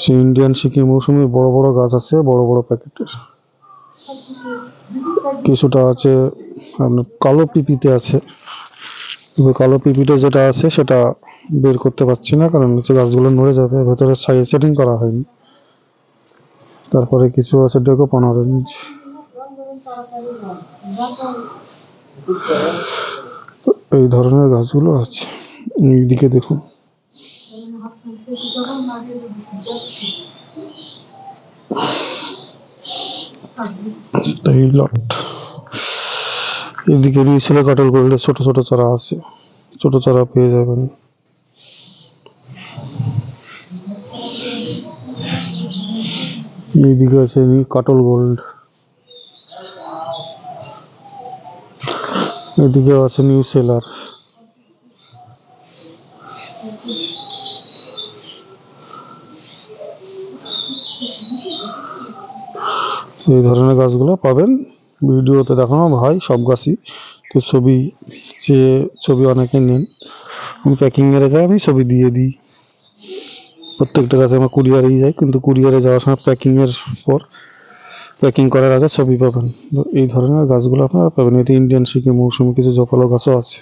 সেই ইন্ডিয়ান সিকি মৌসুমি বড় বড় গাছ আছে, বড় বড় প্যাকেটের। কিছুটা আছে আপনার কালো পিপিতে আছে, কালো পিপিতে যেটা আছে সেটা বের করতে পারছি না, কারণ নিচে গাছগুলো নড়ে যাবে, ভেতরে সাইজ সেটিং করা হয়নি। তারপরে কিছু আছে ডেকোপন অরেঞ্জ। এই ধরনের গাছগুলো আছে। এইদিকে দেখুন, এই লট। এদিকে ছিল কাটল গোল্ডের ছোট ছোট চারা আছে, ছোট চারা পেয়ে যাবেন। এইদিকে আছে কাটল গোল্ড, এদিকে আছে নিউ সেলার। এই ধরনের গাছগুলো পাবেন। ভিডিওতে দেখানো ভাই সব গাছই, তো ছবি অনেকে নেন, আমি প্যাকিং এর যায়, আমি ছবি দিয়ে দিই। প্রত্যেকটা গাছে আমার কুরিয়ারেই যায়, কিন্তু কুরিয়ারে যাওয়ার সময় প্যাকিং করার আগে ছবি পাবেন। এই ধরনের গাছগুলো আপনারা পাবেন। এটি ইন্ডিয়ান সিকি মৌসুমি, কিছু জপালো গাছও আছে।